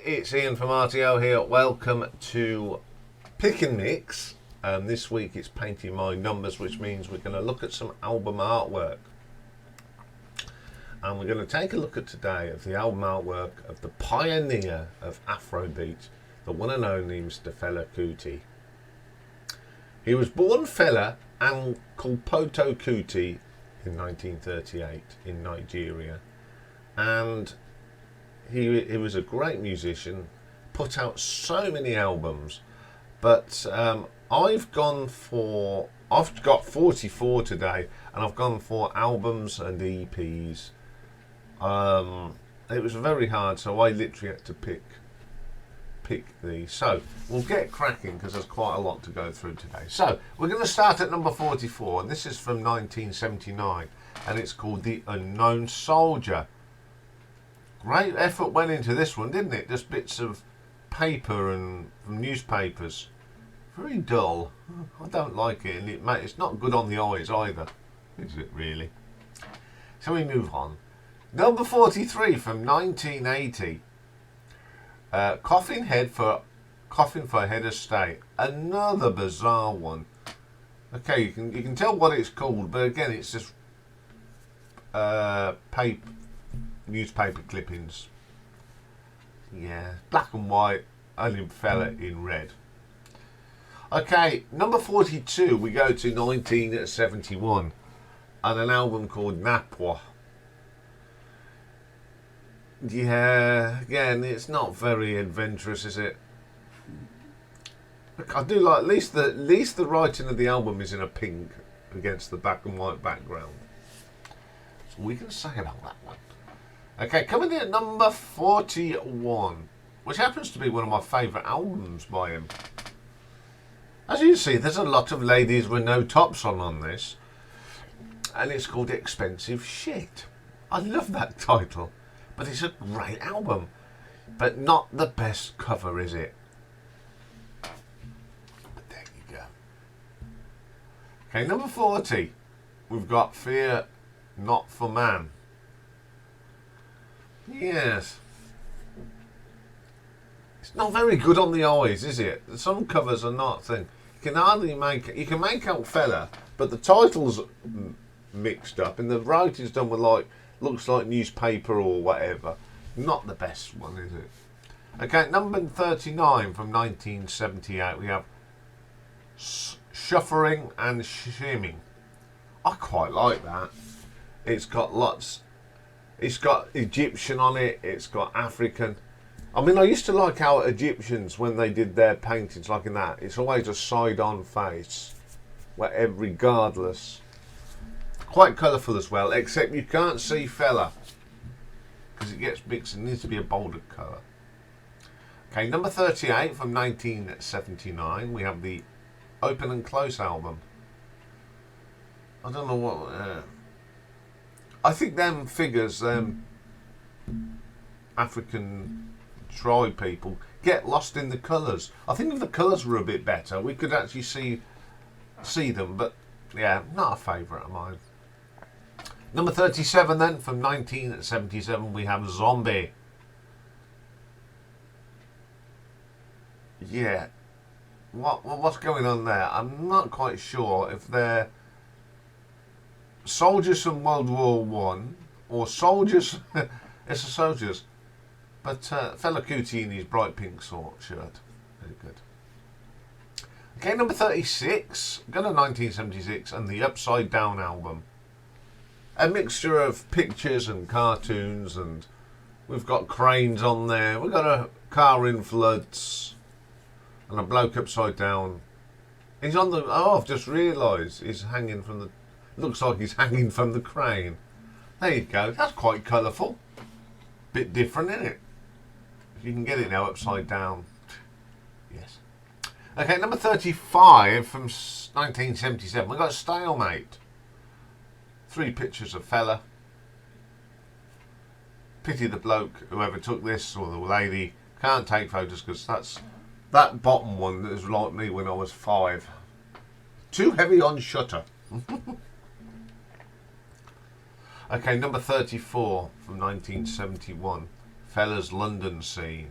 it's Ian from RTO here. Welcome to Pick and Mix. This week it's painting my numbers, which means we're going to look at some album artwork. And we're going to take a look at today of the album artwork of the pioneer of Afrobeat, the one and only Mr. Fela Kuti. He was born Fela and Poto Kuti in 1938 in Nigeria. And he was a great musician, put out so many albums, but I've got 44 today, and I've gone for albums and EPs. It was very hard, so I literally had to pick these. So we'll get cracking because there's quite a lot to go through today. So we're going to start at number 44, and this is from 1979, and it's called The Unknown Soldier. Great effort went into this one, didn't it? Just bits of paper and from newspapers. Very dull. I don't like it, and it's not good on the eyes either, is it really? So we move on. Number 43 from 1980. Coffin for Head of State. Another bizarre one. Okay, you can tell what it's called, but again, it's just newspaper clippings. Yeah, black and white, only Fela in red. Okay, number 42, we go to 1971 and an album called Napwa. Yeah, again, it's not very adventurous, is it? I do like at least the writing of the album is in a pink against the black and white background. So we can say about that one. Okay, coming in at number 41, which happens to be one of my favourite albums by him. As you can see, there's a lot of ladies with no tops on this, and it's called Expensive Shit. I love that title, but it's a great album, but not the best cover, is it? But there you go. Okay, number 40, we've got Fear Not for Man. Yes. It's not very good on the eyes, is it? Some covers are not thin. You can make out Fela, but the title's mixed up and the writing's done with looks like newspaper or whatever. Not the best one, is it? Okay, number 39 from 1978, we have Shuffering and Shimming. I quite like that. It's got Egyptian on it, it's got African. I mean, I used to like how Egyptians, when they did their paintings like in that, it's always a side-on face, regardless. Quite colourful as well, except you can't see Fela, because it gets mixed and needs to be a bolder colour. Okay, number 38 from 1979, we have the Open and Close album. I don't know what... I think them figures, African tribe people, get lost in the colours. I think if the colours were a bit better, we could actually see them, but yeah, not a favourite of mine. Number 37 then, from 1977, we have Zombie. Yeah, what's going on there? I'm not quite sure if they're soldiers from World War One or soldiers. It's the soldiers, but Fela Kuti in his bright pink shirt. Very good. Okay, number 36. Got a 1976 and the Upside Down album. A mixture of pictures and cartoons, and we've got cranes on there. We've got a car in floods and a bloke upside down. He's on the. Oh, I've just realised he's hanging from the. Looks like he's hanging from the crane. There you go. That's quite colourful. Bit different, isn't it? If you can get it now upside down. Yes. Okay, number 35 from 1977. We've got Stalemate. 3 pictures of Fela. Pity the bloke, whoever took this, or the lady, can't take photos because that bottom one is like me when I was 5. Too heavy on shutter. Okay, number 34 from 1971. Fela's London Scene.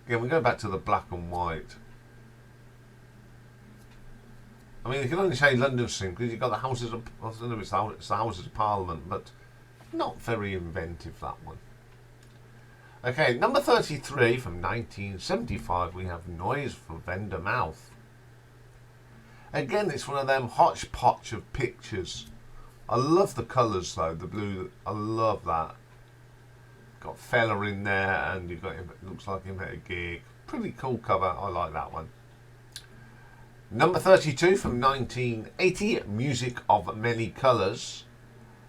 Again, we go back to the black and white. I mean, you can only say London scene because you've got the Houses of, I don't know if it's the Houses of Parliament, but not very inventive, that one. Okay, number 33 from 1975, we have Noise from Vendor Mouth. Again, it's one of them hodgepodge of pictures. I love the colours though, the blue, I love that. Got Fela in there and you've got him, it looks like him at a gig. Pretty cool cover, I like that one. Number 32 from 1980, Music of Many Colours.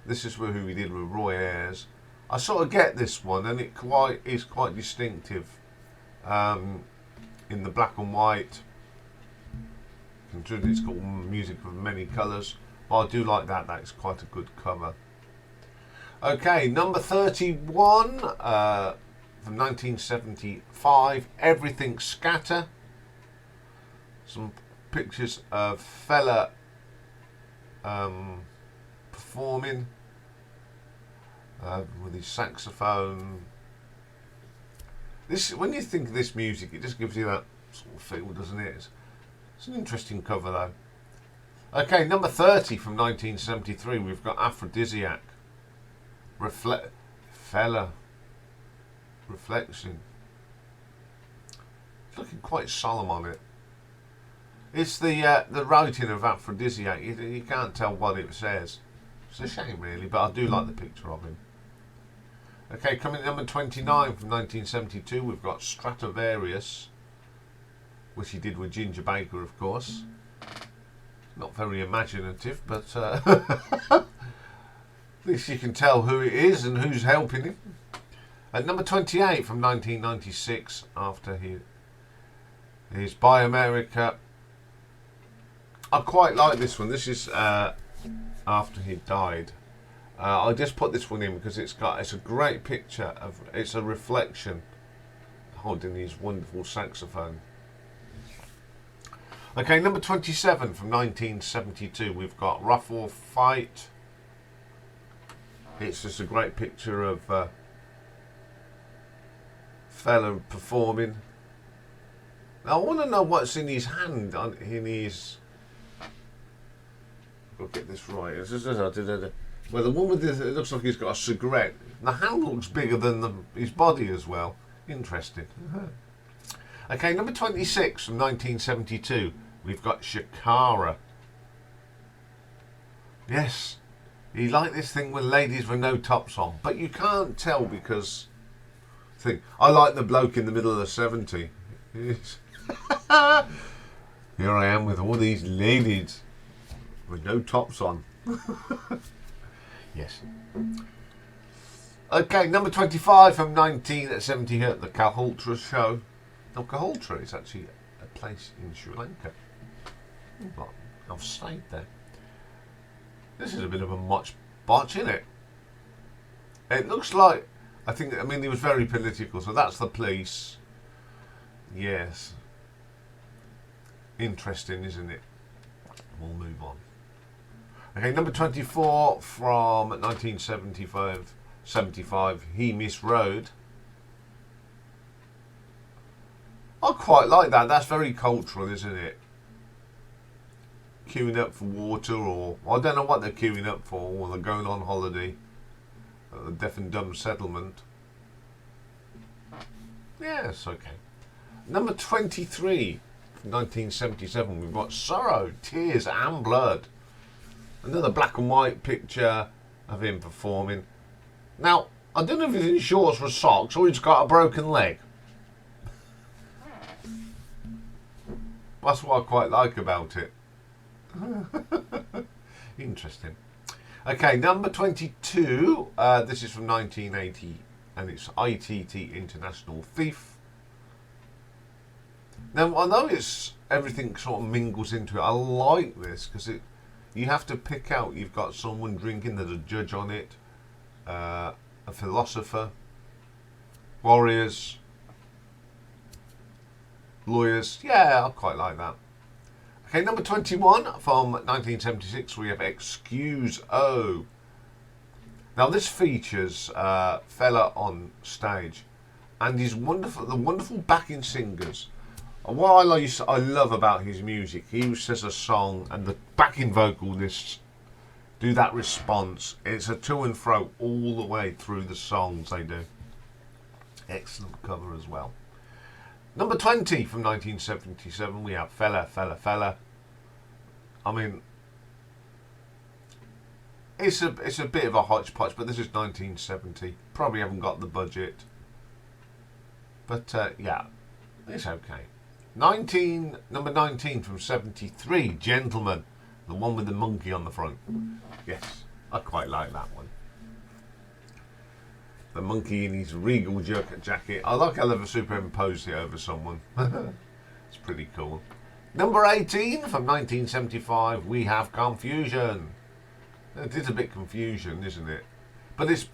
This is who we did with Roy Ayers. I sort of get this one, and it is quite distinctive in the black and white. Considering it's called Music of Many Colours, but I do like that. That is quite a good cover. Okay, number 31 from 1975, Everything Scatter. Some pictures of Fela performing with his saxophone. This, when you think of this music, it just gives you that sort of feel, doesn't it? It's an interesting cover though. Okay, number 30 from 1973, we've got Aphrodisiac. Fela Reflection. It's looking quite solemn on it. It's the writing of Aphrodisiac. You can't tell what it says. It's a shame, really, but I do like the picture of him. Okay, coming at number 29 from 1972, we've got Stratovarius, which he did with Ginger Baker, of course. Not very imaginative, but at least you can tell who it is and who's helping him. At number 28 from 1996, after his Buy America. I quite like this one. This is after he died. I just put this one in because it's a great picture of, it's a reflection holding his wonderful saxophone. Okay, number 27 from 1972, we've got Rough or Fight. It's just a great picture of Fela performing. Now I want to know what's in his hand, in his... I'll get this right. Well, the one with this, it looks like he's got a cigarette. The hand looks bigger than his body as well. Interesting. Okay, number 26 from 1972, we've got Shakara. Yes, he liked this thing when ladies with no tops on, but you can't tell because I like the bloke in the middle of the 70s. Here I am with all these ladies with no tops on. Yes. Okay, number 25 from 1970 at the Caholtra show. Now, Caholtra is actually a place in Sri Lanka. Well, I've stayed there. This is a bit of a botch, isn't it? It looks like, I mean, he was very political, so that's the police. Yes. Interesting, isn't it? We'll move on. Okay, number 24 from 1975, He Miss Road. I quite like that. That's very cultural, isn't it? Queuing up for water, or I don't know what they're queuing up for, or they're going on holiday at the Deaf and Dumb Settlement. Yes, okay. Number 23 from 1977, we've got Sorrow, Tears and Blood. Another black and white picture of him performing. Now, I don't know if he's in shorts or socks or he's got a broken leg. That's what I quite like about it. Interesting. Okay, number 22. This is from 1980 and it's ITT International Thief. Now, I know everything sort of mingles into it. I like this because you have to pick out, you've got someone drinking, there's a judge on it, a philosopher, warriors, lawyers. Yeah, I quite like that. Okay, number 21 from 1976, we have Excuse Now this features Fela on stage, and his the wonderful backing singers. And what I love about his music, he says a song and the backing vocalists do that response. It's a to and fro all the way through the songs they do. Excellent cover as well. Number 20 from 1977, we have Fela, Fela, Fela. I mean, it's a bit of a hodgepodge, but this is 1970. Probably haven't got the budget, but yeah, it's okay. Number 19 from 73, Gentleman, the one with the monkey on the front. Yes, I quite like that one. The monkey in his regal jacket. I like how they've superimposed it over someone. It's pretty cool. Number 18 from 1975, we have Confusion. It is a bit confusion, isn't it? But it's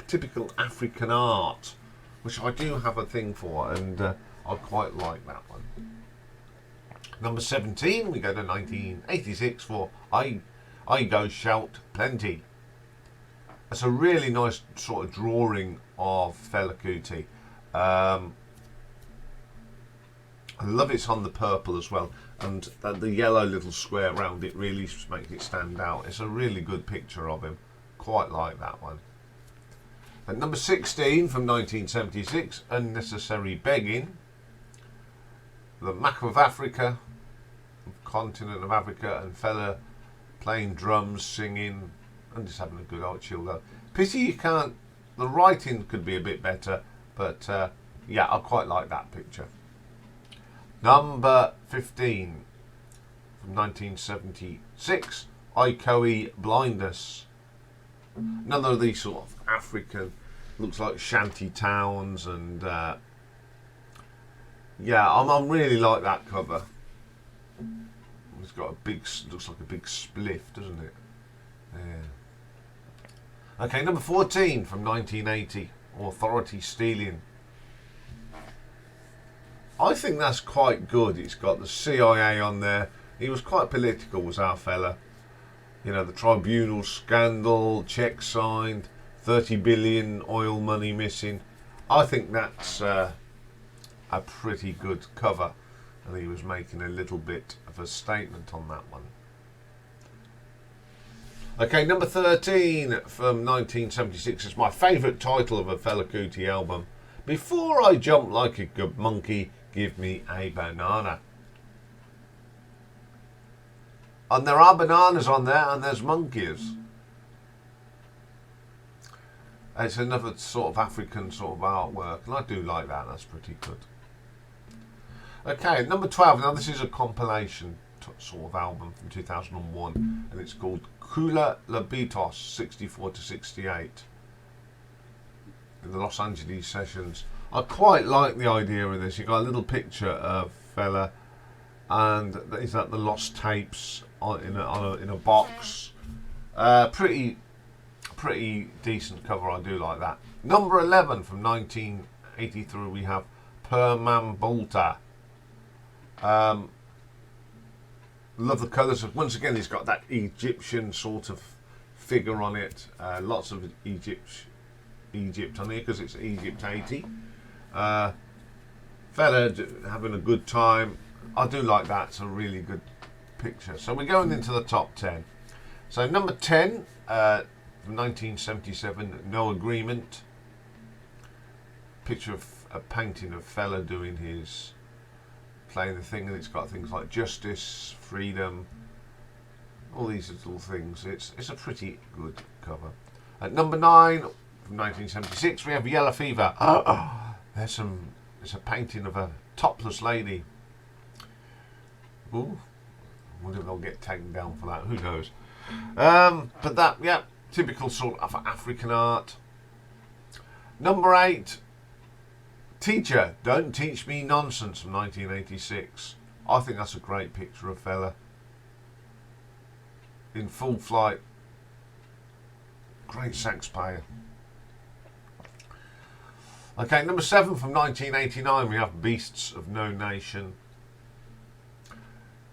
typical African art, which I do have a thing for, and I quite like that one. Number 17, we go to 1986 for I Go Shout Plenty. It's a really nice sort of drawing of Fela Kuti. I love it's on the purple as well, and the yellow little square around it really makes it stand out. It's a really good picture of him. Quite like that one. At number 16 from 1976, Unnecessary Begging. The map of Africa, continent of Africa, and Fela playing drums, singing, and just having a good old chill out. Pity you can't, the writing could be a bit better, but yeah, I quite like that picture. Number 15 from 1976, Ikoyi Blindness. Another of these sort of African, looks like shanty towns, and yeah, I'm really like that cover. It's got a big, looks like a big spliff, doesn't it? Yeah. Okay, number 14 from 1980, Authority Stealing. I think that's quite good. It's got the CIA on there. He was quite political, was our fella. You know, the tribunal scandal, check signed, 30 billion oil money missing. I think that's a pretty good cover, and he was making a little bit of a statement on that one. Okay, number 13 from 1976 is my favourite title of a Fela Kuti album. Before I Jump Like a Good Monkey, Give Me a Banana. And there are bananas on there, and there's monkeys. It's another sort of African sort of artwork, and I do like that. That's pretty good. Okay, number 12. Now this is a compilation sort of album from 2001, and it's called Kula Labitos 64 to 68 in the Los Angeles sessions. I quite like the idea of this. You got a little picture of Fela, and is that the lost tapes in a box. Pretty decent cover. I do like that. Number 11 from 1983, we have Permambulta. Love the colours. Once again, he's got that Egyptian sort of figure on it. Lots of Egypt on here because it's Egypt 80. Fella having a good time. I do like that. It's a really good picture. So we're going into the top 10. So number 10 from 1977, No Agreement. Picture of a painting of Fela doing his playing the thing, and it's got things like justice, freedom, all these little things. It's a pretty good cover. At number 9 from 1976, we have Yellow Fever. It's a painting of a topless lady. Ooh, I wonder if they'll get taken down for that. Who knows? But that, yeah, typical sort of African art. Number 8. Teacher, Don't Teach Me Nonsense from 1986. I think that's a great picture of Fela in full flight. Great sax player. Okay, number 7 from 1989, we have Beasts of No Nation.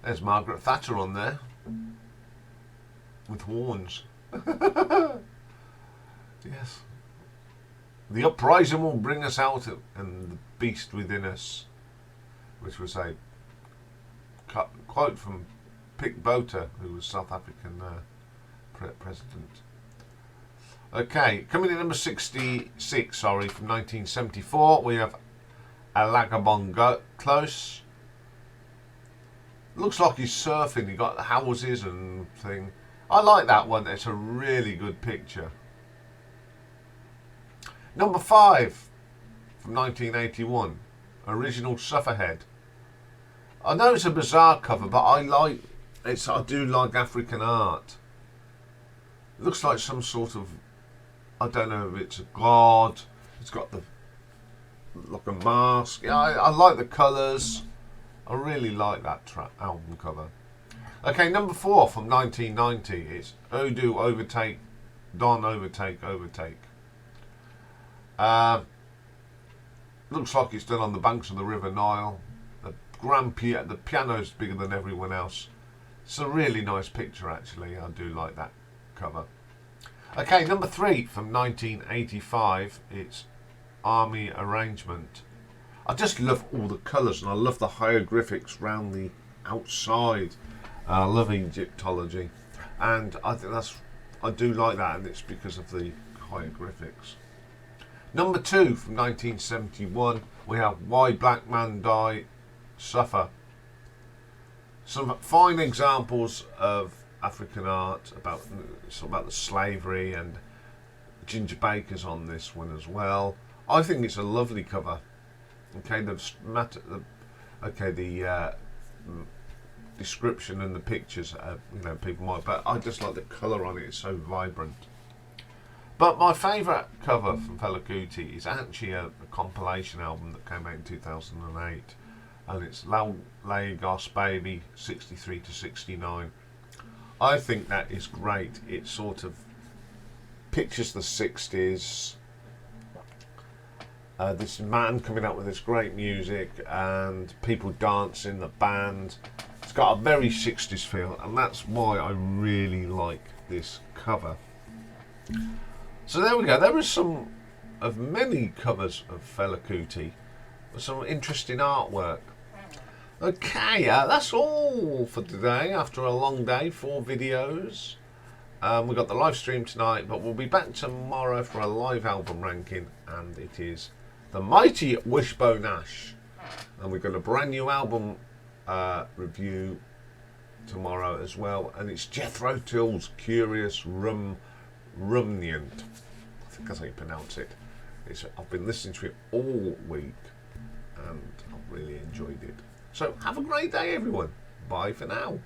There's Margaret Thatcher on there with horns. Yes. The uprising will bring us out and the beast within us, which was a quote from Pik Botha, who was South African president. Okay, coming in number 66, sorry, from 1974, we have Alagabon Close. Looks like he's surfing. He got the houses and thing. I like that one. It's a really good picture. Number 5 from 1981, original Sufferhead. I know it's a bizarre cover, but I do like African art. It looks like some sort of, I don't know if it's a god. It's got the like a mask. Yeah, I like the colours. I really like that album cover. Okay, number 4 from 1990 is Odu Overtake, Don Overtake, Overtake. Looks like it's done on the banks of the River Nile. The piano's bigger than everyone else. It's a really nice picture, actually. I do like that cover. Okay, number 3 from 1985. It's Army Arrangement. I just love all the colours, and I love the hieroglyphics round the outside. I love Egyptology, and I do like that, and it's because of the hieroglyphics. Number 2 from 1971, we have Why Black Men Die Suffer. Some fine examples of African art about the slavery, and Ginger Baker's on this one as well. I think it's a lovely cover. Okay, the description and the pictures, people might, but I just like the colour on it. It's so vibrant. But my favourite cover from Fela Kuti is actually a compilation album that came out in 2008, and it's Lagos Baby 63 to 69. I think that is great. It sort of pictures the 60s. This man coming up with this great music and people dancing, the band. It's got a very 60s feel, and that's why I really like this cover. So there we go. There is some of many covers of Fela Kuti with some interesting artwork. Okay, that's all for today. After a long day, 4 videos. We've got the live stream tonight, but we'll be back tomorrow for a live album ranking, and it is the mighty Wishbone Ash. And we've got a brand new album review tomorrow as well, and it's Jethro Tull's Curious Rumnient. I think that's how you pronounce it. I've been listening to it all week, and I've really enjoyed it. So have a great day, everyone. Bye for now.